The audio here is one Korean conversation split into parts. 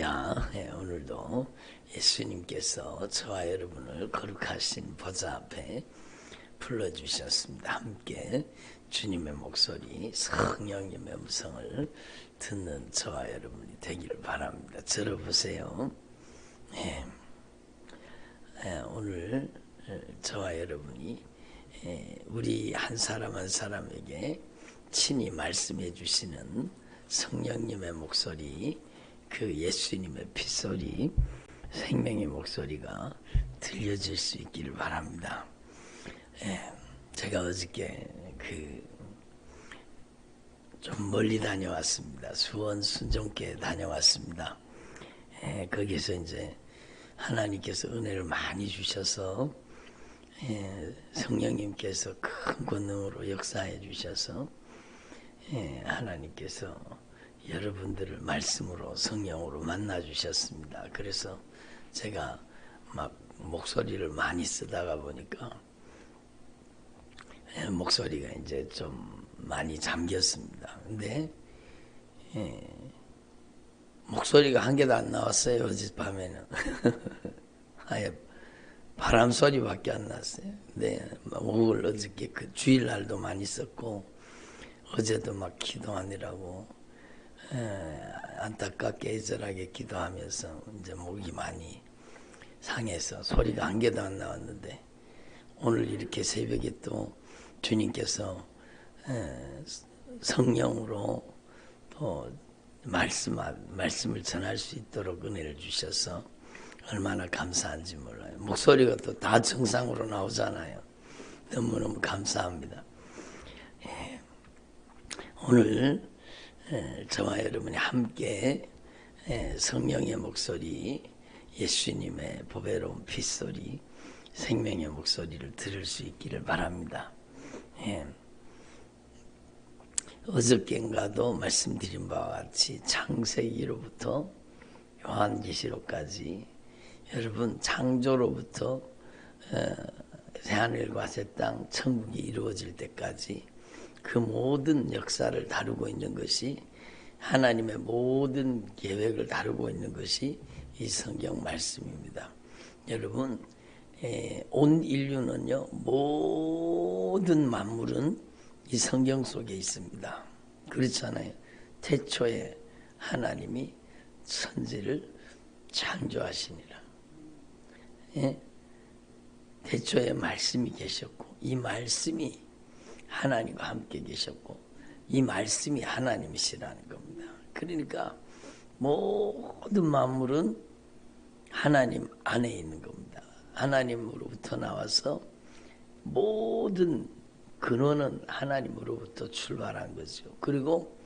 할렐루야. 오늘도 예수님께서 저와 여러분을 거룩하신 보좌 앞에 불러주셨습니다. 함께 주님의 목소리, 성령님의 음성을 듣는 저와 여러분이 되기를 바랍니다. 들어보세요. 오늘 저와 여러분이 우리 한 사람 한 사람에게 친히 말씀해 주시는 성령님의 목소리, 그 예수님의 핏소리, 생명의 목소리가 들려질 수 있기를 바랍니다. 제가 어저께 좀 멀리 다녀왔습니다. 수원 순종교에 다녀왔습니다. 거기서 이제 하나님께서 은혜를 많이 주셔서 성령님께서 큰 권능으로 역사해 주셔서 하나님께서 여러분들을 말씀으로 성령으로 만나 주셨습니다. 그래서 제가 막 목소리를 많이 쓰다가 보니까 목소리가 이제 좀 많이 잠겼습니다. 근데 목소리가 한 개도 안 나왔어요. 어젯밤에는 아예 바람 소리밖에 안 났어요. 근데 오늘 어저께 그 주일날도 많이 썼고 어제도 막 기도하느라고 안타깝게 애절하게 기도하면서 이제 목이 많이 상해서 소리가 한 개도 안 나왔는데 오늘 이렇게 새벽에 또 주님께서 성령으로 또 말씀을 전할 수 있도록 은혜를 주셔서 얼마나 감사한지 몰라요. 목소리가 또 다 정상으로 나오잖아요. 너무너무 감사합니다. 오늘 저와 여러분이 함께 성령의 목소리, 예수님의 보배로운 핏소리, 생명의 목소리를 들을 수 있기를 바랍니다. 어저께인가도 말씀드린 바와 같이 창세기로부터 요한계시록까지 여러분 창조로부터 새하늘과 새 땅 천국이 이루어질 때까지 그 모든 역사를 다루고 있는 것이 하나님의 모든 계획을 다루고 있는 것이 이 성경 말씀입니다. 여러분 온 인류는요 모든 만물은 이 성경 속에 있습니다. 그렇잖아요. 태초에 하나님이 천지를 창조하시니라. 태초에 말씀이 계셨고 이 말씀이 하나님과 함께 계셨고 이 말씀이 하나님이시라는 겁니다. 그러니까 모든 만물은 하나님 안에 있는 겁니다. 하나님으로부터 나와서 모든 근원은 하나님으로부터 출발한 거죠. 그리고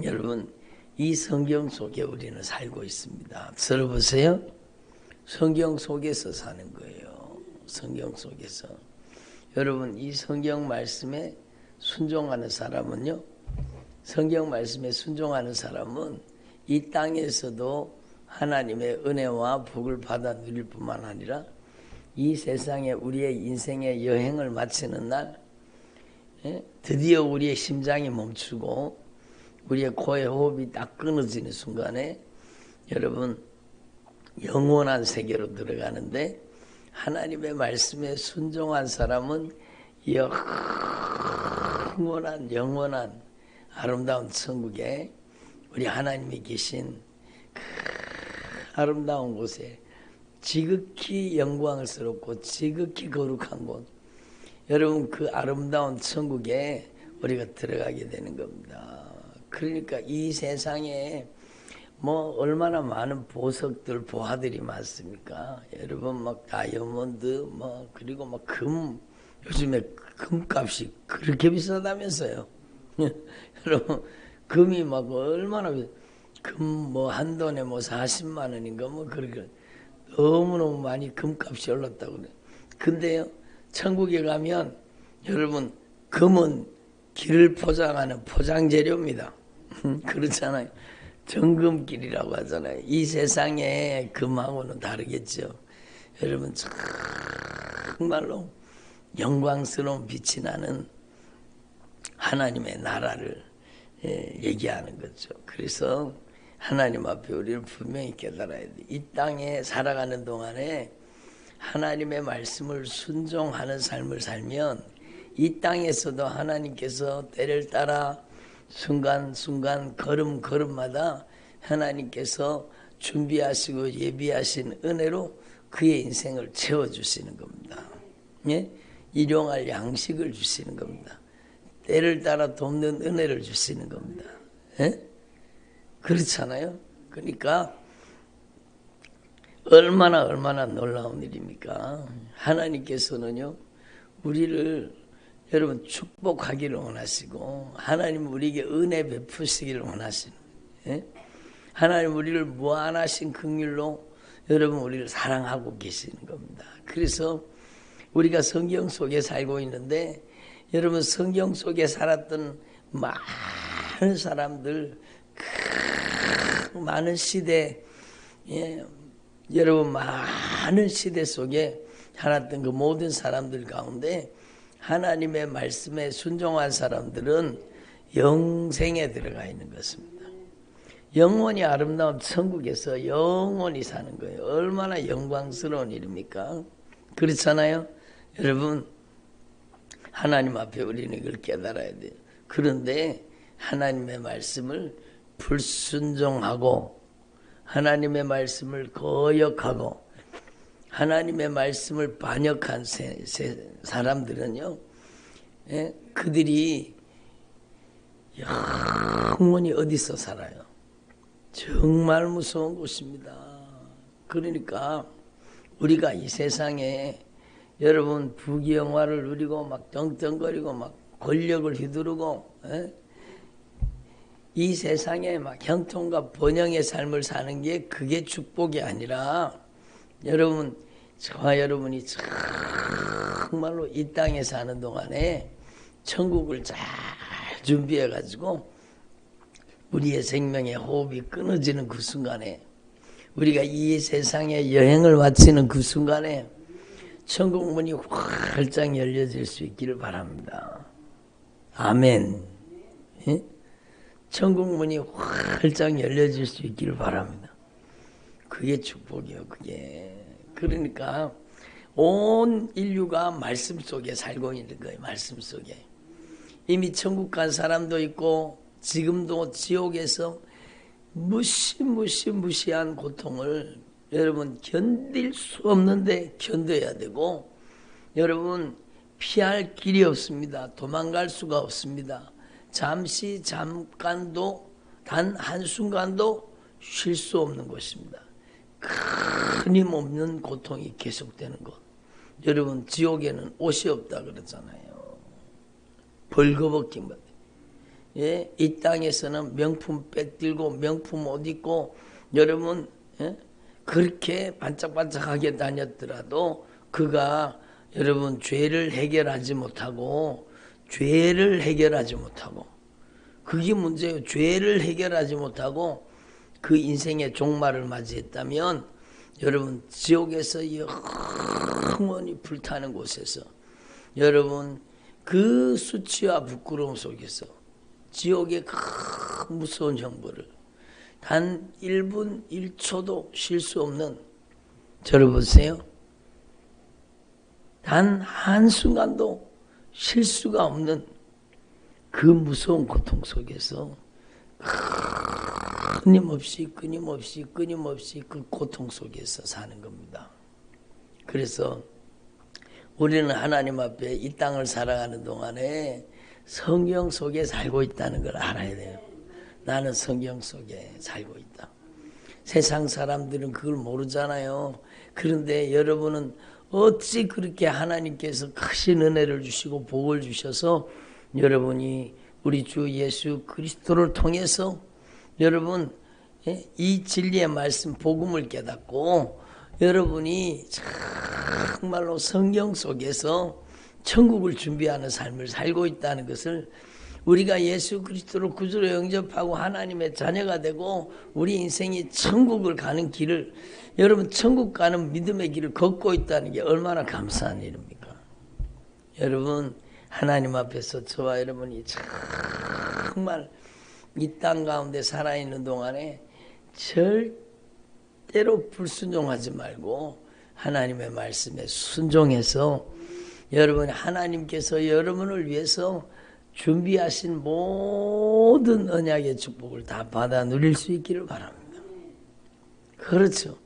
여러분 이 성경 속에 우리는 살고 있습니다. 들어보세요. 성경 속에서 사는 거예요. 성경 속에서. 여러분 이 성경 말씀에 순종하는 사람은요, 성경 말씀에 순종하는 사람은 이 땅에서도 하나님의 은혜와 복을 받아 누릴 뿐만 아니라 이 세상에 우리의 인생의 여행을 마치는 날 드디어 우리의 심장이 멈추고 우리의 코의 호흡이 딱 끊어지는 순간에 여러분 영원한 세계로 들어가는데 하나님의 말씀에 순종한 사람은 영원한 아름다운 천국에 우리 하나님이 계신 그 아름다운 곳에 지극히 영광스럽고 지극히 거룩한 곳, 여러분 그 아름다운 천국에 우리가 들어가게 되는 겁니다. 그러니까 이 세상에 뭐 얼마나 많은 보석들, 보화들이 많습니까? 여러분 막 다이아몬드 그리고 막 금, 요즘에 금값이 그렇게 비싸다면서요. 여러분 금이 막 얼마나 금 한 돈에 40만 원인가 그렇게 너무너무 많이 금값이 올랐다고 그래. 근데요 천국에 가면 여러분 금은 길을 포장하는 포장재료입니다. 그렇잖아요. 정금길이라고 하잖아요. 이 세상에 금하고는 다르겠죠. 여러분 정말로 영광스러운 빛이 나는 하나님의 나라를 얘기하는 거죠. 그래서 하나님 앞에 우리는 분명히 깨달아야 돼. 이 땅에 살아가는 동안에 하나님의 말씀을 순종하는 삶을 살면 이 땅에서도 하나님께서 때를 따라 순간순간 걸음걸음마다 하나님께서 준비하시고 예비하신 은혜로 그의 인생을 채워주시는 겁니다. 예? 일용할 양식을 주시는 겁니다. 때를 따라 돕는 은혜를 주시는 겁니다. 예? 그렇잖아요. 그러니까 얼마나 놀라운 일입니까? 하나님께서는요 우리를 여러분 축복하기를 원하시고 하나님 우리에게 은혜 베푸시기를 원하시는, 예? 하나님 우리를 무한하신 긍휼로 여러분 우리를 사랑하고 계시는 겁니다. 그래서 우리가 성경 속에 살고 있는데 여러분 성경 속에 살았던 많은 사람들, 많은 시대, 예, 여러분 많은 시대 속에 살았던 그 모든 사람들 가운데 하나님의 말씀에 순종한 사람들은 영생에 들어가 있는 것입니다. 영원히 아름다운 천국에서 영원히 사는 거예요. 얼마나 영광스러운 일입니까? 그렇잖아요. 여러분 하나님 앞에 우리는 이걸 깨달아야 돼요. 그런데 하나님의 말씀을 불순종하고 하나님의 말씀을 거역하고 하나님의 말씀을 반역한 사람들은요, 예? 그들이 영원히 어디서 살아요? 정말 무서운 곳입니다. 그러니까 우리가 이 세상에 여러분 부귀영화를 누리고 막 떵떵거리고 막 권력을 휘두르고, 예? 이 세상에 막 형통과 번영의 삶을 사는 게 그게 축복이 아니라 여러분 저와 여러분이 정말로 이 땅에 사는 동안에 천국을 잘 준비해 가지고 우리의 생명의 호흡이 끊어지는 그 순간에 우리가 이 세상에 여행을 마치는 그 순간에 천국 문이 활짝 열려질 수 있기를 바랍니다. 아멘. 예? 천국 문이 활짝 열려질 수 있기를 바랍니다. 그게 축복이요. 그게. 그러니까 온 인류가 말씀 속에 살고 있는 거예요. 말씀 속에. 이미 천국 간 사람도 있고 지금도 지옥에서 무시한 고통을 여러분 견딜 수 없는데 견뎌야 되고 여러분 피할 길이 없습니다. 도망갈 수가 없습니다. 잠깐도 단 한순간도 쉴 수 없는 것입니다. 끊임없는 고통이 계속되는 것. 여러분 지옥에는 옷이 없다 그러잖아요. 벌거벗긴 것. 예? 이 땅에서는 명품 빼들고 명품 옷 입고 여러분, 예? 그렇게 반짝반짝하게 다녔더라도 그가 여러분 죄를 해결하지 못하고 그게 문제예요. 죄를 해결하지 못하고 그 인생의 종말을 맞이했다면 여러분 지옥에서 영원히 불타는 곳에서 여러분 그 수치와 부끄러움 속에서 지옥의 큰 무서운 형벌을 단 1분 1초도 쉴 수 없는, 들어보세요. 단 한순간도 쉴 수가 없는 그 무서운 고통 속에서 끊임없이 그 고통 속에서 사는 겁니다. 그래서 우리는 하나님 앞에 이 땅을 살아가는 동안에 성경 속에 살고 있다는 걸 알아야 돼요. 나는 성경 속에 살고 있다. 세상 사람들은 그걸 모르잖아요. 그런데 여러분은 어찌 그렇게 하나님께서 크신 은혜를 주시고 복을 주셔서 여러분이 우리 주 예수 그리스도를 통해서 여러분 이 진리의 말씀 복음을 깨닫고 여러분이 정말로 성경 속에서 천국을 준비하는 삶을 살고 있다는 것을 우리가 예수 그리스도를 구주로 영접하고 하나님의 자녀가 되고 우리 인생이 천국을 가는 길을 여러분 천국 가는 믿음의 길을 걷고 있다는 게 얼마나 감사한 일입니까? 여러분 하나님 앞에서 저와 여러분이 정말 이 땅 가운데 살아있는 동안에 절대로 불순종하지 말고 하나님의 말씀에 순종해서 여러분 하나님께서 여러분을 위해서 준비하신 모든 언약의 축복을 다 받아 누릴 수 있기를 바랍니다. 그렇죠.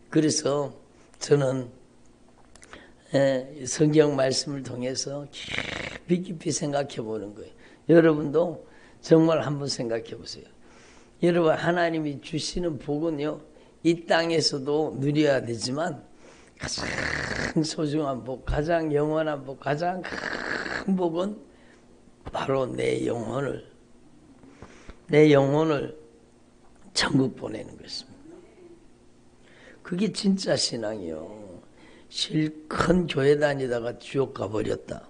그래서 저는 성경 말씀을 통해서 깊이 생각해 보는 거예요. 여러분도 정말 한번 생각해 보세요. 여러분 하나님이 주시는 복은요, 이 땅에서도 누려야 되지만 가장 소중한 복, 가장 영원한 복, 가장 큰 복은 바로 내 영혼을 천국 보내는 것입니다. 그게 진짜 신앙이요. 실컷 교회 다니다가 지옥 가버렸다.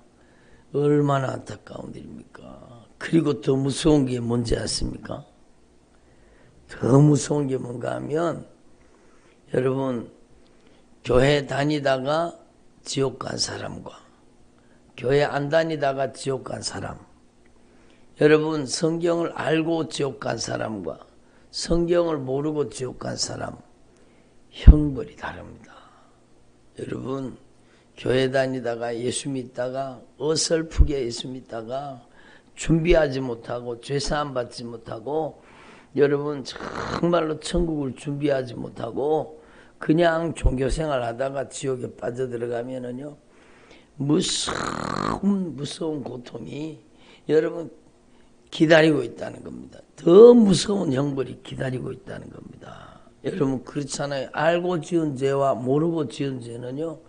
얼마나 안타까운 일입니까? 그리고 더 무서운 게 뭔지 아십니까? 더 무서운 게 뭔가 하면 여러분 교회 다니다가 지옥 간 사람과 교회 안 다니다가 지옥 간 사람, 여러분 성경을 알고 지옥 간 사람과 성경을 모르고 지옥 간 사람 형벌이 다릅니다. 여러분 교회 다니다가 예수 믿다가 어설프게 예수 믿다가 준비하지 못하고 죄사함 받지 못하고 여러분 정말로 천국을 준비하지 못하고 그냥 종교생활 하다가 지옥에 빠져들어가면은요 무서운 고통이 여러분 기다리고 있다는 겁니다. 더 무서운 형벌이 기다리고 있다는 겁니다. 여러분 그렇잖아요. 알고 지은 죄와 모르고 지은 죄는요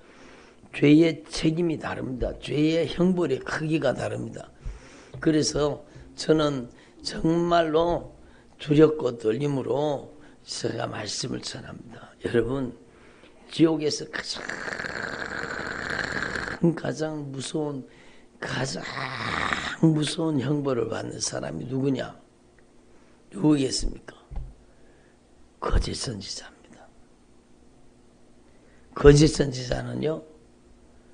죄의 책임이 다릅니다. 죄의 형벌의 크기가 다릅니다. 그래서 저는 정말로 두렵고 떨림으로 제가 말씀을 전합니다. 여러분 지옥에서 가장 무서운 형벌을 받는 사람이 누구냐? 누구겠습니까? 거짓 선지자입니다. 거짓 선지자는요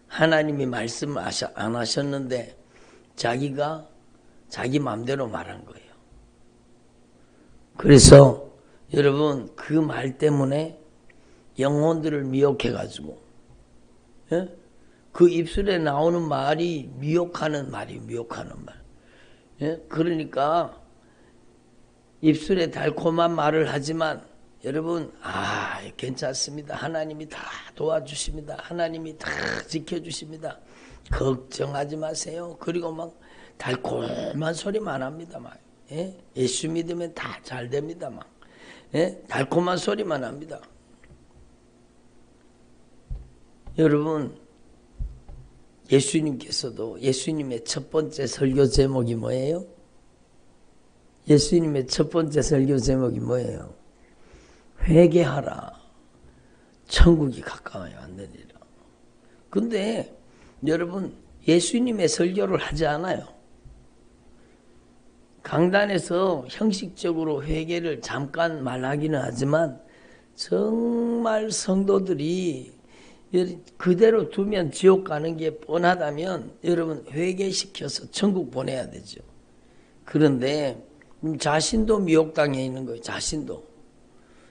하나님이 말씀을 안 하셨는데 자기가 자기 마음대로 말한 거예요. 그래서 여러분 그 말 때문에 영혼들을 미혹해가지고 그 입술에 나오는 말이 미혹하는 말이에요. 미혹하는 말. 그러니까 입술에 달콤한 말을 하지만 여러분 괜찮습니다. 하나님이 다 도와주십니다. 하나님이 다 지켜주십니다. 걱정하지 마세요. 그리고 막 달콤한 소리만 합니다. 막. 예수 믿으면 다 잘 됩니다. 막. 달콤한 소리만 합니다. 여러분 예수님께서도 예수님의 첫 번째 설교 제목이 뭐예요? 예수님의 첫 번째 설교 제목이 뭐예요? 회개하라. 천국이 가까워요. 왔느니라. 근데 여러분 예수님의 설교를 하지 않아요. 강단에서 형식적으로 회개를 잠깐 말하기는 하지만 정말 성도들이 그대로 두면 지옥 가는 게 뻔하다면 여러분 회개시켜서 천국 보내야 되죠. 그런데 자신도 미혹당해 있는 거예요.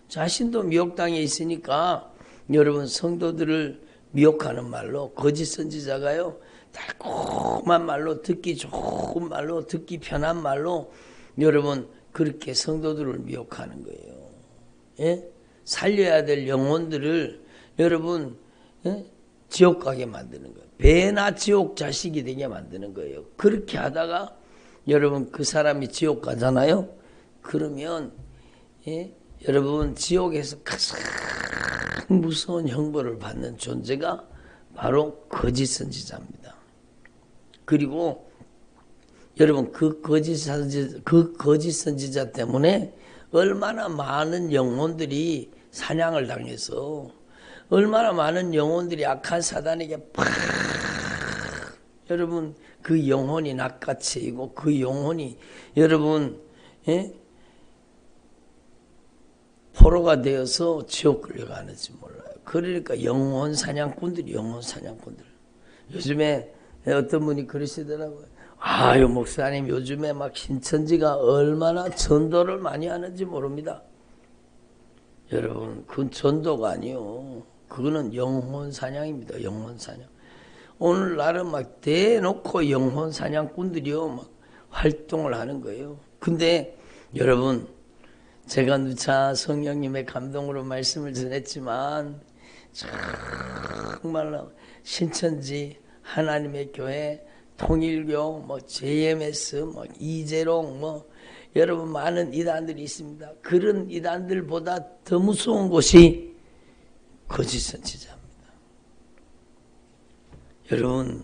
자신도 미혹당해 있으니까 여러분 성도들을 미혹하는 말로 거짓 선지자가요 달콤한 말로 듣기 좋은 말로 듣기 편한 말로 여러분 그렇게 성도들을 미혹하는 거예요. 살려야 될 영혼들을 여러분 지옥 가게 만드는 거예요. 배나 지옥 자식이 되게 만드는 거예요. 그렇게 하다가 여러분 그 사람이 지옥 가잖아요. 그러면 여러분 지옥에서 가장 무서운 형벌을 받는 존재가 바로 거짓 선지자입니다. 그리고 여러분 그 거짓 선지자 때문에 얼마나 많은 영혼들이 사냥을 당해서 얼마나 많은 영혼들이 악한 사단에게 팍 여러분 그 영혼이 낚아채이고 그 영혼이 여러분 포로가 되어서 지옥 끌려가는지 몰라요. 그러니까 영혼 사냥꾼들 요즘에 어떤 분이 그러시더라고요. 아유 목사님 요즘에 막 신천지가 얼마나 전도를 많이 하는지 모릅니다. 여러분, 그건 전도가 아니요. 그거는 영혼 사냥입니다. 영혼 사냥. 오늘날은 막 대놓고 영혼 사냥꾼들이요, 막 활동을 하는 거예요. 근데 여러분, 제가 누차 성령님의 감동으로 말씀을 전했지만 정말로 신천지, 하나님의 교회, 통일교, 뭐 JMS, 뭐 이재롱, 뭐 여러분 많은 이단들이 있습니다. 그런 이단들보다 더 무서운 곳이 거짓 선지자입니다. 여러분,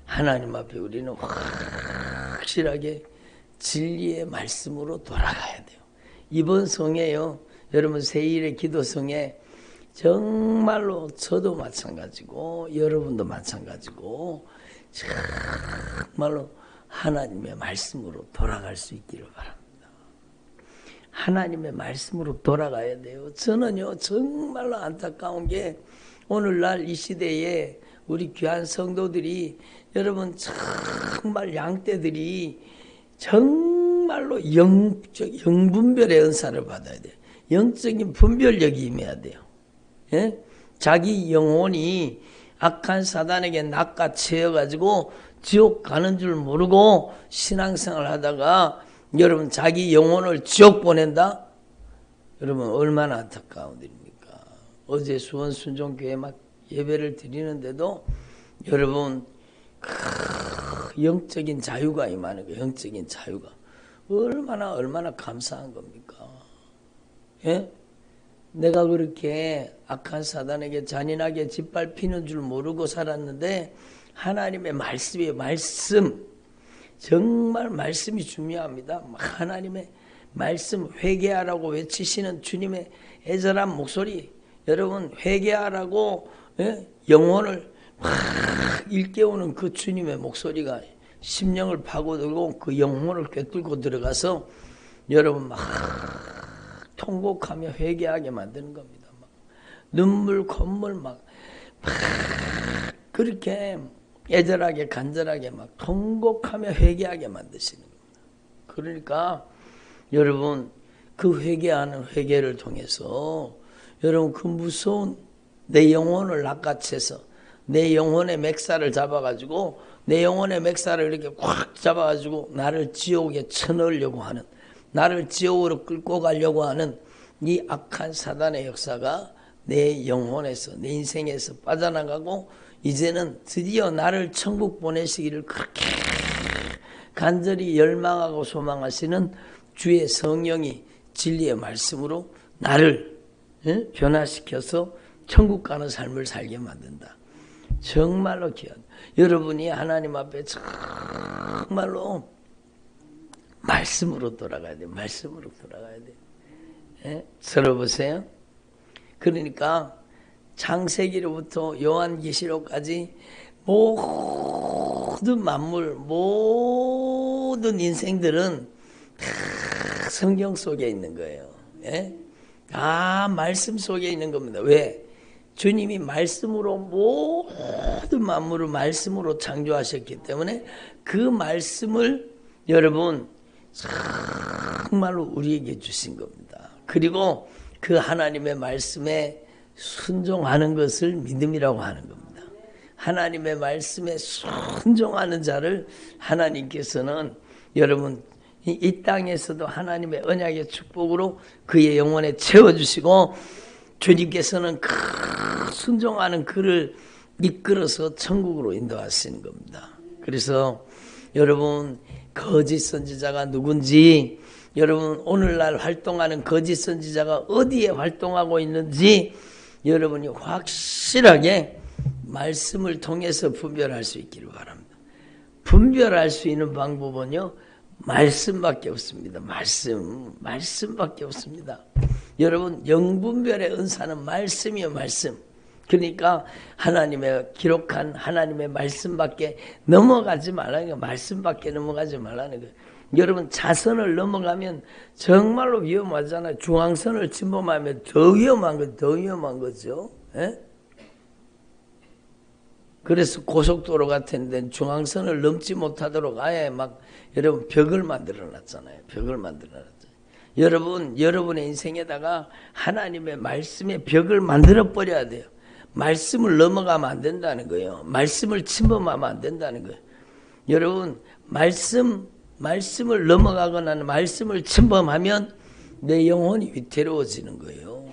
하나님 앞에 우리는 확실하게 진리의 말씀으로 돌아가야 돼요. 이번 성회요, 여러분 세일의 기도성에 정말로 저도 마찬가지고 여러분도 마찬가지고 정말로 하나님의 말씀으로 돌아갈 수 있기를 바랍니다. 하나님의 말씀으로 돌아가야 돼요. 저는요 정말로 안타까운 게 오늘날 이 시대에 우리 귀한 성도들이 여러분 정말 양떼들이 정말로 영분별의 은사를 받아야 돼요. 영적인 분별력이 임해야 돼요. 예? 자기 영혼이 악한 사단에게 낚아채여가지고 지옥 가는 줄 모르고 신앙생활 하다가 여러분 자기 영혼을 지옥 보낸다? 여러분 얼마나 안타까운 일입니까? 어제 수원순종교회 막 예배를 드리는데도 여러분 영적인 자유가 임하는 거예요. 영적인 자유가 얼마나 감사한 겁니까? 예? 내가 그렇게 악한 사단에게 잔인하게 짓밟히는 줄 모르고 살았는데 하나님의 말씀 정말 말씀이 중요합니다. 하나님의 말씀 회개하라고 외치시는 주님의 애절한 목소리, 여러분 회개하라고 영혼을 막 일깨우는 그 주님의 목소리가 심령을 파고들고 그 영혼을 꿰뚫고 들어가서 여러분 막 통곡하며 회개하게 만드는 겁니다. 막 눈물 콧물 막 그렇게 애절하게 간절하게 막 통곡하며 회개하게 만드시는 겁니다. 그러니까 여러분 그 회개하는 회개를 통해서 여러분 그 무서운 내 영혼을 낚아채서 내 영혼의 맥살을 잡아가지고 내 영혼의 맥살을 이렇게 꽉 잡아가지고 나를 지옥에 쳐넣으려고 하는, 나를 지옥으로 끌고 가려고 하는 이 악한 사단의 역사가 내 영혼에서 내 인생에서 빠져나가고 이제는 드디어 나를 천국 보내시기를 그렇게 간절히 열망하고 소망하시는 주의 성령이 진리의 말씀으로 나를 변화시켜서 천국 가는 삶을 살게 만든다. 정말로 귀한 여러분이 하나님 앞에 정말로 말씀으로 돌아가야 돼요. 말씀으로 돌아가야 돼요. 예? 들어보세요. 그러니까 창세기로부터 요한계시록까지 모든 만물, 모든 인생들은 다 성경 속에 있는 거예요. 예? 다 말씀 속에 있는 겁니다. 왜? 주님이 말씀으로 모든 만물을 말씀으로 창조하셨기 때문에 그 말씀을 여러분 정말로 우리에게 주신 겁니다. 그리고 그 하나님의 말씀에 순종하는 것을 믿음이라고 하는 겁니다. 하나님의 말씀에 순종하는 자를 하나님께서는 여러분 이 땅에서도 하나님의 언약의 축복으로 그의 영혼에 채워주시고 주님께서는 그 순종하는 그를 이끌어서 천국으로 인도하시는 겁니다. 그래서 여러분 거짓 선지자가 누군지, 여러분 오늘날 활동하는 거짓 선지자가 어디에 활동하고 있는지 여러분이 확실하게 말씀을 통해서 분별할 수 있기를 바랍니다. 분별할 수 있는 방법은요 말씀밖에 없습니다. 말씀밖에 없습니다. 여러분 영분별의 은사는 말씀이요 말씀. 그러니까 하나님의 기록한 하나님의 말씀밖에 넘어가지 말라는 거예요. 말씀밖에 넘어가지 말라는 거예요. 여러분 자선을 넘어가면 정말로 위험하잖아요. 중앙선을 침범하면 더 위험한 거죠. 예? 그래서 고속도로 같은 데는 중앙선을 넘지 못하도록 아예 막 여러분 벽을 만들어 놨잖아요. 벽을 만들어 놨잖아요. 여러분, 여러분의 인생에다가 하나님의 말씀의 벽을 만들어 버려야 돼요. 말씀을 넘어가면 안 된다는 거예요. 말씀을 침범하면 안 된다는 거예요. 여러분, 말씀을 넘어가거나 말씀을 침범하면 내 영혼이 위태로워지는 거예요.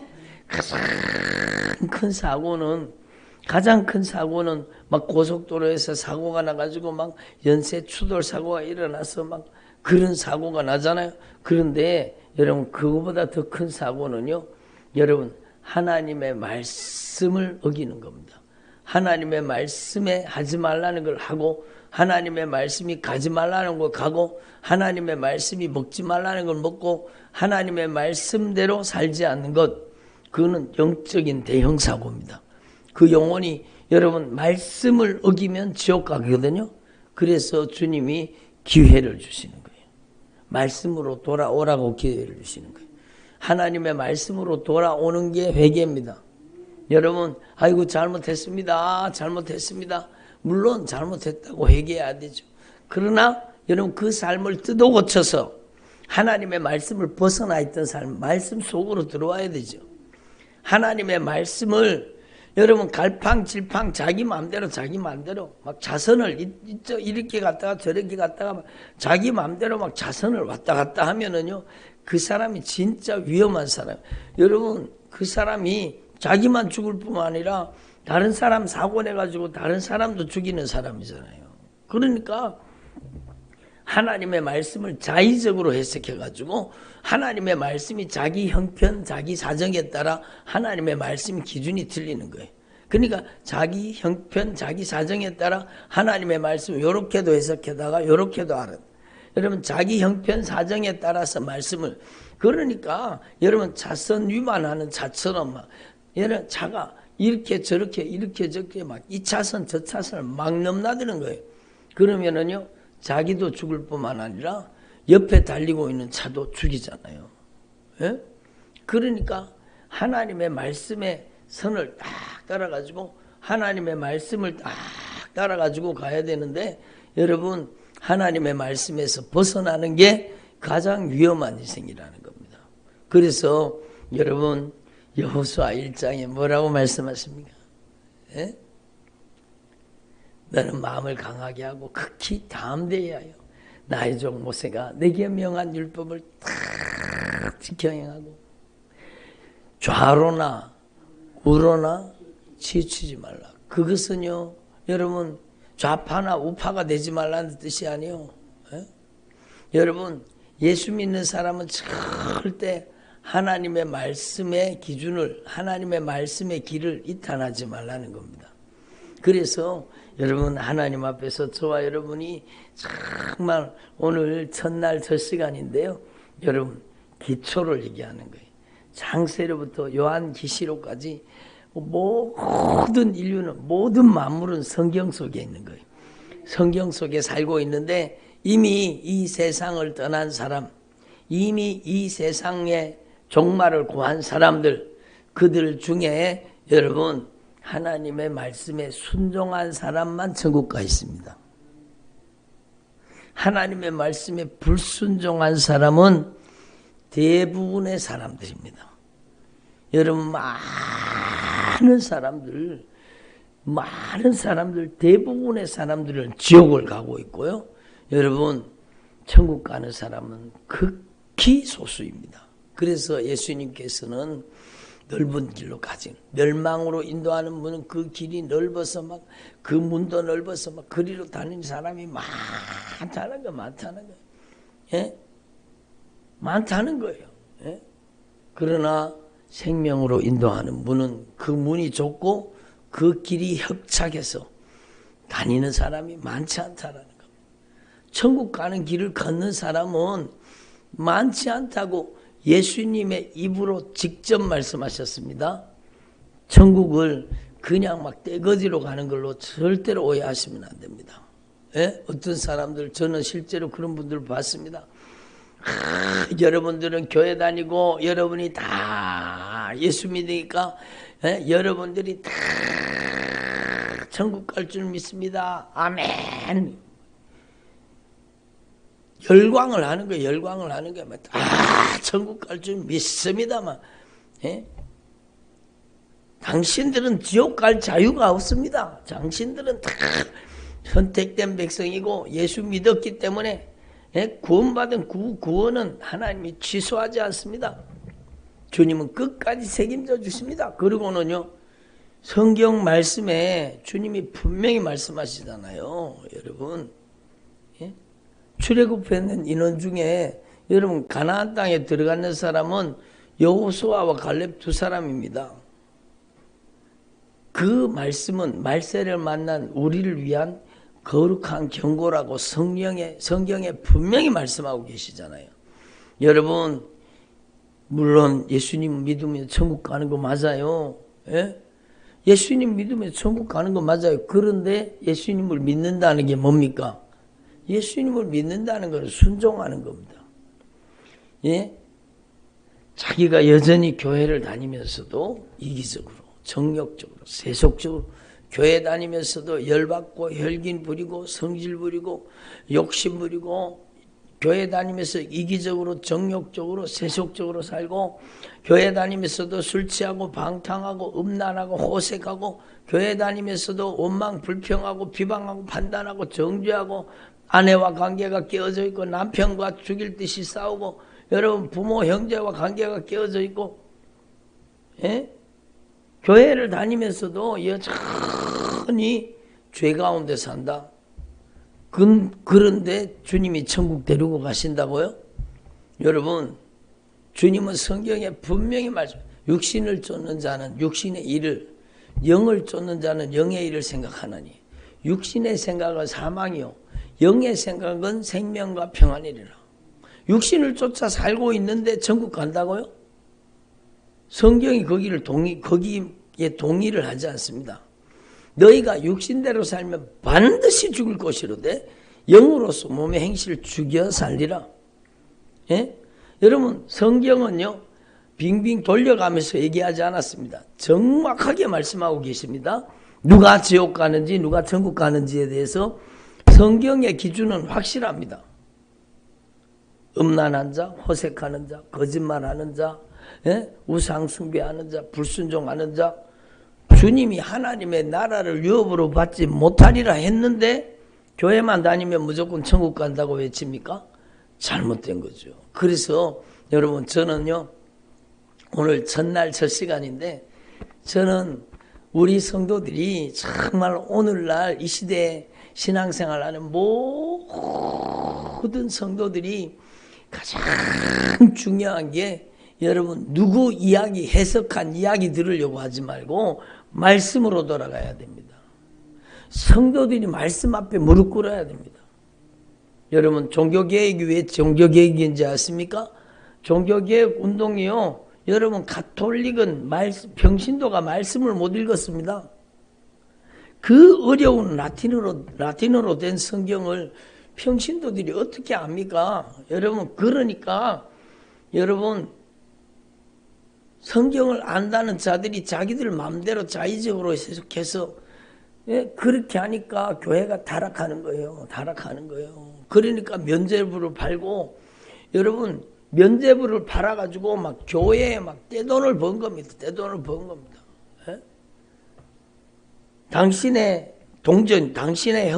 가장 큰 사고는 막 고속도로에서 사고가 나가지고 막 연쇄 추돌 사고가 일어나서 막 그런 사고가 나잖아요. 그런데 여러분, 그거보다 더 큰 사고는요, 여러분, 하나님의 말씀을 어기는 겁니다. 하나님의 말씀에 하지 말라는 걸 하고, 하나님의 말씀이 가지 말라는 걸 가고, 하나님의 말씀이 먹지 말라는 걸 먹고, 하나님의 말씀대로 살지 않는 것, 그거는 영적인 대형 사고입니다. 그 영혼이 여러분 말씀을 어기면 지옥 가거든요. 그래서 주님이 기회를 주시는 거예요. 말씀으로 돌아오라고 기회를 주시는 거예요. 하나님의 말씀으로 돌아오는 게 회개입니다. 여러분, 아이고 잘못했습니다. 물론 잘못했다고 회개해야 되죠. 그러나 여러분, 그 삶을 뜯어 고쳐서 하나님의 말씀을 벗어나 있던 삶, 말씀 속으로 들어와야 되죠. 하나님의 말씀을 여러분 갈팡질팡 자기 마음대로 막 자선을 이렇게 갔다가 저렇게 갔다가 막 자기 마음대로 막 자선을 왔다 갔다 하면은요, 그 사람이 진짜 위험한 사람. 여러분, 그 사람이 자기만 죽을 뿐만 아니라 다른 사람 사고 내가지고 다른 사람도 죽이는 사람이잖아요. 그러니까 하나님의 말씀을 자의적으로 해석해가지고 하나님의 말씀이 자기 형편, 자기 사정에 따라 하나님의 말씀 기준이 틀리는 거예요. 그러니까 자기 형편, 자기 사정에 따라 하나님의 말씀을 요렇게도 해석하다가 요렇게도 하는. 여러분, 자기 형편, 사정에 따라서 말씀을, 그러니까 여러분 자선 위반하는 자처럼 막 여러분 차가 이렇게 저렇게 막 이 차선 저 차선을 막 넘나드는 거예요. 그러면은요, 자기도 죽을 뿐만 아니라 옆에 달리고 있는 차도 죽이잖아요. 예? 그러니까 하나님의 말씀의 선을 딱 따라가지고 하나님의 말씀을 딱 따라가지고 가야 되는데, 여러분, 하나님의 말씀에서 벗어나는 게 가장 위험한 인생이라는 겁니다. 그래서 여러분, 여호수아 1장에 뭐라고 말씀하십니까? 예? 너는 마음을 강하게 하고 극히 담대히 하여 나의 종 모세가 내게 명한 율법을 다 지켜 행하고 좌로나 우로나 치우치지 말라. 그것은요, 여러분, 좌파나 우파가 되지 말라는 뜻이 아니에요. 여러분, 예수 믿는 사람은 절대 하나님의 말씀의 기준을, 하나님의 말씀의 길을 이탄하지 말라는 겁니다. 그래서 여러분, 하나님 앞에서 저와 여러분이 정말 오늘 첫날 첫 시간인데요, 여러분, 기초를 얘기하는 거예요. 창세로부터 요한계시록까지 모든 인류는, 모든 만물은 성경 속에 있는 거예요. 성경 속에 살고 있는데, 이미 이 세상을 떠난 사람, 이미 이 세상의 종말을 구한 사람들, 그들 중에 여러분 하나님의 말씀에 순종한 사람만 천국 가 있습니다. 하나님의 말씀에 불순종한 사람은 대부분의 사람들입니다. 여러분, 많은 사람들, 대부분의 사람들은 지옥을 가고 있고요. 여러분, 천국 가는 사람은 극히 소수입니다. 그래서 예수님께서는 넓은 길로 가진, 멸망으로 인도하는 문은 그 길이 넓어서 막, 그 문도 넓어서 막 그리로 다니는 사람이 많다는 거예요. 예? 많다는 거예요. 예? 그러나 생명으로 인도하는 문은, 그 문이 좁고 그 길이 협착해서 다니는 사람이 많지 않다라는 겁니다. 천국 가는 길을 걷는 사람은 많지 않다고 예수님의 입으로 직접 말씀하셨습니다. 천국을 그냥 막 떼거지로 가는 걸로 절대로 오해하시면 안 됩니다. 예? 어떤 사람들, 저는 실제로 그런 분들을 봤습니다. 여러분들은 교회 다니고 여러분이 다 예수 믿으니까 여러분들이 다 천국 갈 줄 믿습니다. 아멘. 열광을 하는 거예요. 천국 갈 줄 믿습니다만, 예? 당신들은 지옥 갈 자유가 없습니다. 당신들은 다 선택된 백성이고 예수 믿었기 때문에, 예? 구원받은 구원은 하나님이 취소하지 않습니다. 주님은 끝까지 책임져 주십니다. 그리고는요, 성경 말씀에 주님이 분명히 말씀하시잖아요. 여러분, 예? 출애굽했는 인원 중에 여러분 가나안 땅에 들어가는 사람은 여호수아와 갈렙 두 사람입니다. 그 말씀은 말세를 만난 우리를 위한 거룩한 경고라고 성경에 분명히 말씀하고 계시잖아요. 여러분, 물론 예수님 믿으면 천국 가는 거 맞아요. 예? 예수님 믿으면 천국 가는 거 맞아요. 그런데 예수님을 믿는다는 게 뭡니까? 예수님을 믿는다는 것은 순종하는 겁니다. 예? 자기가 여전히 교회를 다니면서도 이기적으로, 정욕적으로, 세속적으로 교회 다니면서도 열받고 혈긴 부리고 성질 부리고 욕심 부리고 교회 다니면서 이기적으로 정욕적으로 세속적으로 살고 교회 다니면서도 술 취하고 방탕하고 음란하고 호색하고 교회 다니면서도 원망 불평하고 비방하고 판단하고 정죄하고 아내와 관계가 깨어져 있고 남편과 죽일 듯이 싸우고 여러분 부모 형제와 관계가 깨어져 있고 예? 교회를 다니면서도 여전히 죄 가운데 산다. 그런데 주님이 천국 데리고 가신다고요? 여러분, 주님은 성경에 분명히 말씀, 육신을 쫓는 자는 육신의 일을, 영을 쫓는 자는 영의 일을 생각하나니 육신의 생각은 사망이요 영의 생각은 생명과 평안이리라. 육신을 쫓아 살고 있는데 천국 간다고요? 성경이 거기에 동의를 하지 않습니다. 너희가 육신대로 살면 반드시 죽을 것이로되 영으로서 몸의 행실을 죽여 살리라. 예? 여러분 성경은요 빙빙 돌려가면서 얘기하지 않았습니다. 정확하게 말씀하고 계십니다. 누가 지옥 가는지 누가 천국 가는지에 대해서 성경의 기준은 확실합니다. 음란한 자, 호색하는 자, 거짓말하는 자, 예? 우상 숭배하는 자, 불순종하는 자, 주님이 하나님의 나라를 유업으로 받지 못하리라 했는데 교회만 다니면 무조건 천국 간다고 외칩니까? 잘못된 거죠. 그래서 여러분 저는요 오늘 첫날 첫 시간인데 저는 우리 성도들이 정말 오늘날 이 시대에 신앙생활하는 모든 성도들이 가장 중요한 게 여러분 누구 이야기 해석한 이야기 들으려고 하지 말고 말씀으로 돌아가야 됩니다. 성도들이 말씀 앞에 무릎 꿇어야 됩니다. 여러분 종교개혁이 왜 종교개혁인지 아십니까? 종교개혁 운동이요. 여러분 가톨릭은 평신도가 말씀을 못 읽었습니다. 그 어려운 라틴어로 된 성경을 평신도들이 어떻게 압니까? 여러분 그러니까 여러분 성경을 안다는 자들이 자기들 마음대로 자의적으로 해석해서 그렇게 하니까 교회가 타락하는 거예요. 타락하는 거예요. 그러니까 면죄부를 팔고 여러분 면죄부를 팔아가지고 막 교회에 막 떼돈을 번 겁니다. 떼돈을 번 겁니다. 예? 당신의 동전, 당신의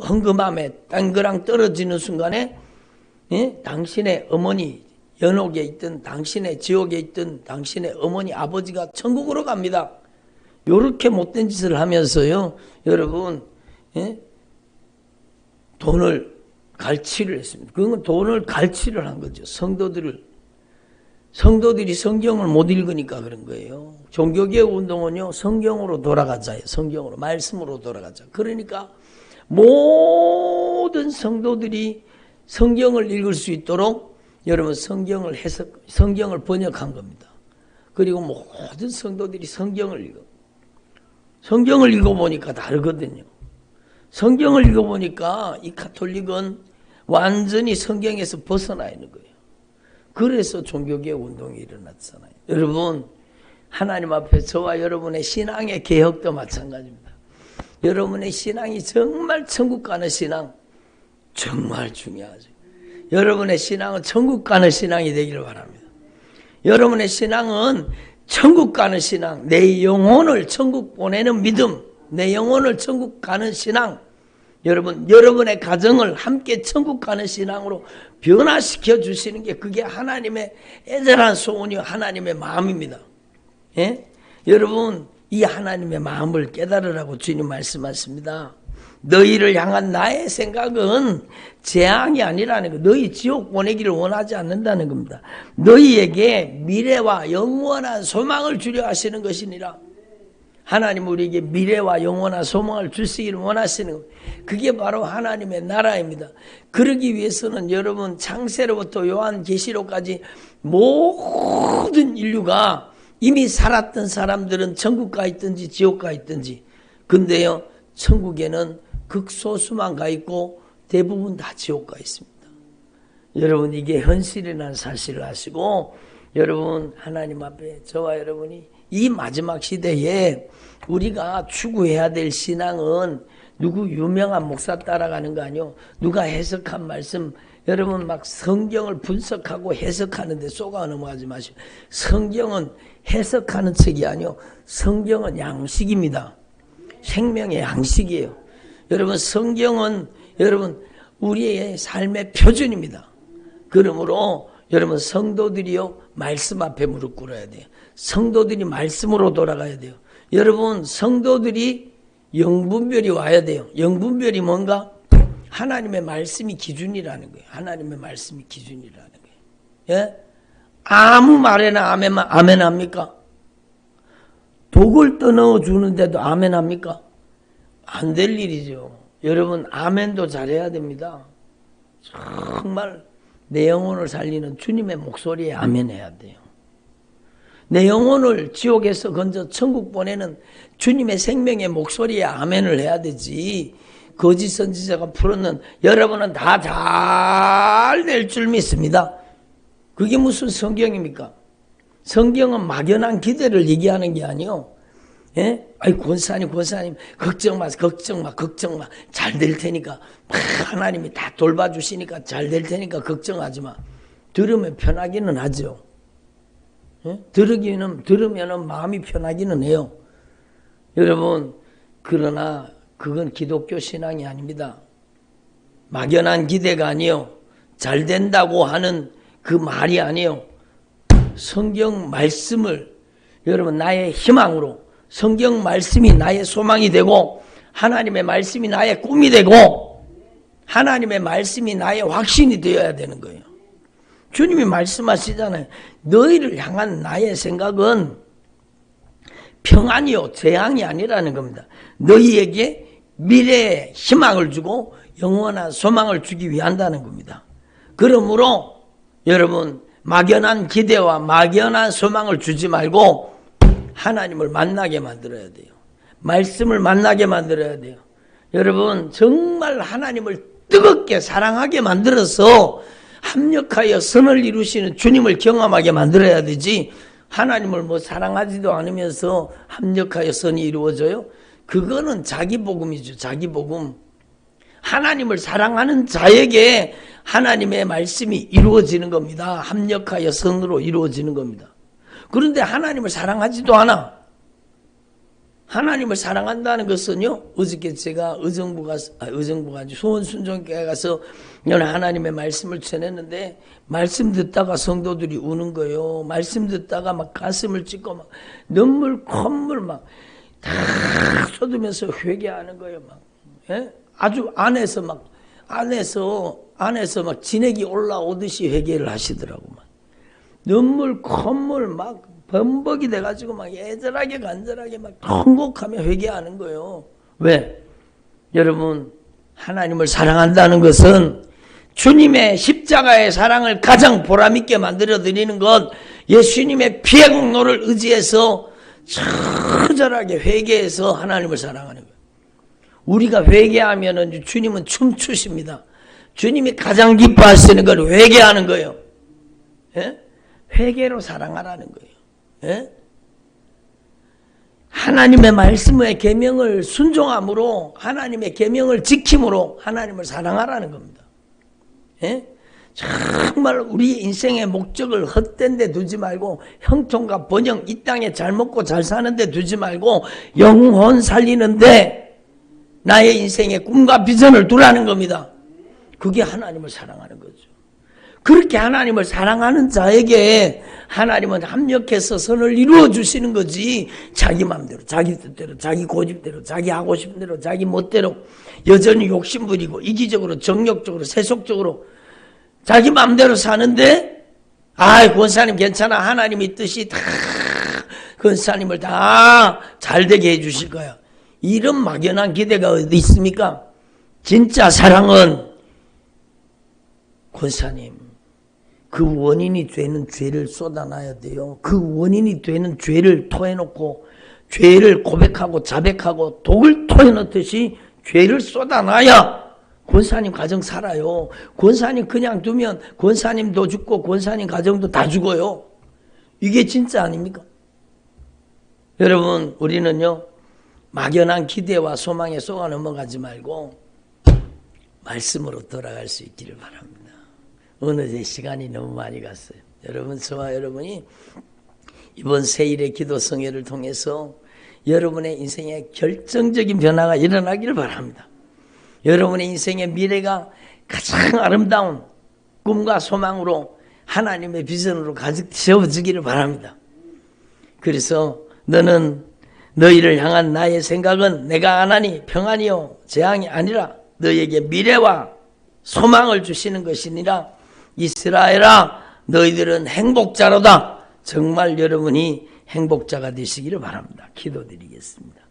헌금함에 땅그랑 떨어지는 순간에 예? 당신의 어머니 연옥에 있던 당신의 지옥에 있던 당신의 어머니 아버지가 천국으로 갑니다. 이렇게 못된 짓을 하면서요 여러분 예? 돈을 갈취를 했습니다. 그건 돈을 갈취를 한 거죠. 성도들이 성경을 못 읽으니까 그런 거예요. 종교개혁 운동은요 성경으로 돌아가자예요. 성경으로 말씀으로 돌아가자. 그러니까 모든 성도들이 성경을 읽을 수 있도록 여러분 성경을 번역한 겁니다. 그리고 모든 성도들이 성경을 읽어보니까 다르거든요. 성경을 읽어보니까 이 가톨릭은 완전히 성경에서 벗어나 있는 거예요. 그래서 종교개혁 운동이 일어났잖아요. 여러분 하나님 앞에 저와 여러분의 신앙의 개혁도 마찬가지입니다. 여러분의 신앙이 정말 천국 가는 신앙 정말 중요하죠. 여러분의 신앙은 천국 가는 신앙이 되기를 바랍니다. 여러분의 신앙은 천국 가는 신앙, 내 영혼을 천국 보내는 믿음, 내 영혼을 천국 가는 신앙, 여러분의 가정을 함께 천국 가는 신앙으로 변화시켜 주시는 게 그게 하나님의 애절한 소원이요 하나님의 마음입니다. 예? 여러분 이 하나님의 마음을 깨달으라고 주님 말씀하십니다. 너희를 향한 나의 생각은 재앙이 아니라는 거, 너희 지옥 보내기를 원하지 않는다는 겁니다. 너희에게 미래와 영원한 소망을 주려 하시는 것이니라. 하나님 우리에게 미래와 영원한 소망을 주시기를 원하시는 것, 그게 바로 하나님의 나라입니다. 그러기 위해서는 여러분 창세로부터 요한계시록까지 모든 인류가 이미 살았던 사람들은 천국 가 있든지 지옥 가 있든지, 근데요 천국에는 극소수만 가 있고 대부분 다 지옥 가 있습니다. 여러분 이게 현실이라는 사실을 아시고, 여러분 하나님 앞에 저와 여러분이 이 마지막 시대에 우리가 추구해야 될 신앙은 누구 유명한 목사 따라가는 거 아니요, 누가 해석한 말씀, 여러분 막 성경을 분석하고 해석하는데 쏘가 넘어가지 마시고, 성경은 해석하는 책이 아니요, 성경은 양식입니다. 생명의 양식이에요. 여러분 성경은 여러분 우리의 삶의 표준입니다. 그러므로 여러분 성도들이요 말씀 앞에 무릎 꿇어야 돼요. 성도들이 말씀으로 돌아가야 돼요. 여러분 성도들이 영분별이 와야 돼요. 영분별이 뭔가? 하나님의 말씀이 기준이라는 거예요. 하나님의 말씀이 기준이라는 거예요. 예? 아무 말에나 아멘 합니까? 독을 떠넣어 주는데도 아멘 합니까? 안 될 일이죠. 여러분 아멘도 잘해야 됩니다. 정말 내 영혼을 살리는 주님의 목소리에 아멘 해야 돼요. 내 영혼을 지옥에서 건져 천국 보내는 주님의 생명의 목소리에 아멘을 해야 되지, 거짓 선지자가 풀었는 여러분은 다 잘 될 줄 믿습니다. 그게 무슨 성경입니까? 성경은 막연한 기대를 얘기하는 게 아니요. 예? 아이 권사님 걱정 마 잘 될 테니까, 하나님이 다 돌봐주시니까 잘 될 테니까 걱정하지 마. 들으면 편하기는 하죠. 예? 들으면은 마음이 편하기는 해요. 여러분 그러나 그건 기독교 신앙이 아닙니다. 막연한 기대가 아니요, 잘 된다고 하는 그 말이 아니요, 성경 말씀을 여러분 나의 희망으로, 성경 말씀이 나의 소망이 되고, 하나님의 말씀이 나의 꿈이 되고, 하나님의 말씀이 나의 확신이 되어야 되는 거예요. 주님이 말씀하시잖아요. 너희를 향한 나의 생각은 평안이요 재앙이 아니라는 겁니다. 너희에게 미래의 희망을 주고 영원한 소망을 주기 위한다는 겁니다. 그러므로 여러분 막연한 기대와 막연한 소망을 주지 말고 하나님을 만나게 만들어야 돼요. 말씀을 만나게 만들어야 돼요. 여러분 정말 하나님을 뜨겁게 사랑하게 만들어서 합력하여 선을 이루시는 주님을 경험하게 만들어야 되지, 하나님을 뭐 사랑하지도 않으면서 합력하여 선이 이루어져요? 그거는 자기 복음이죠. 자기 복음. 하나님을 사랑하는 자에게 하나님의 말씀이 이루어지는 겁니다. 합력하여 선으로 이루어지는 겁니다. 그런데 하나님을 사랑하지도 않아. 하나님을 사랑한다는 것은요, 어저께 제가 의정부가 소원순종교회 가서 하나님의 말씀을 전했는데, 말씀 듣다가 성도들이 우는 거예요. 말씀 듣다가 막 가슴을 찢고 막 콧물 막 다 쏟으면서 회개하는 거예요. 막 예? 아주 안에서 막 진액이 올라오듯이 회개를 하시더라고. 막 콧물 막 범벅이 돼가지고 막 애절하게 간절하게 막 통곡하며 회개하는 거예요. 왜? 여러분 하나님을 사랑한다는 것은 주님의 십자가의 사랑을 가장 보람있게 만들어 드리는 것, 예수님의 피의 공로를 의지해서 처절하게 회개해서 하나님을 사랑하는 거예요. 우리가 회개하면은 주님은 춤추십니다. 주님이 가장 기뻐하시는 걸 회개하는 거예요. 예? 회개로 사랑하라는 거예요. 예? 하나님의 말씀의 계명을 순종함으로, 하나님의 계명을 지킴으로 하나님을 사랑하라는 겁니다. 예? 정말 우리 인생의 목적을 헛된 데 두지 말고 형통과 번영 이 땅에 잘 먹고 잘 사는 데 두지 말고 영혼 살리는데 나의 인생의 꿈과 비전을 두라는 겁니다. 그게 하나님을 사랑하는 거죠. 그렇게 하나님을 사랑하는 자에게 하나님은 합력해서 선을 이루어 주시는 거지, 자기 마음대로 자기 뜻대로 자기 고집대로 자기 하고 싶은 대로 자기 멋대로 여전히 욕심부리고 이기적으로 정욕적으로 세속적으로 자기 마음대로 사는데, 권사님 괜찮아, 하나님이 뜻이 다 권사님을 다 잘되게 해주실 거야, 이런 막연한 기대가 어디 있습니까? 진짜 사랑은 권사님 그 원인이 되는 죄를 쏟아놔야 돼요. 그 원인이 되는 죄를 토해놓고 죄를 고백하고 자백하고 독을 토해놓듯이 죄를 쏟아놔야 권사님 가정 살아요. 권사님 그냥 두면 권사님도 죽고 권사님 가정도 다 죽어요. 이게 진짜 아닙니까? 여러분, 우리는요 막연한 기대와 소망에 속아 넘어가지 말고 말씀으로 돌아갈 수 있기를 바랍니다. 어느새 시간이 너무 많이 갔어요. 여러분, 저와 여러분이 이번 세일의 기도 성회를 통해서 여러분의 인생에 결정적인 변화가 일어나기를 바랍니다. 여러분의 인생의 미래가 가장 아름다운 꿈과 소망으로 하나님의 비전으로 가득 채워지기를 바랍니다. 그래서 너는 너희를 향한 나의 생각은 내가 안 하니 평안이요 재앙이 아니라 너희에게 미래와 소망을 주시는 것이니라. 이스라엘아, 너희들은 행복자로다. 정말 여러분이 행복자가 되시기를 바랍니다. 기도드리겠습니다.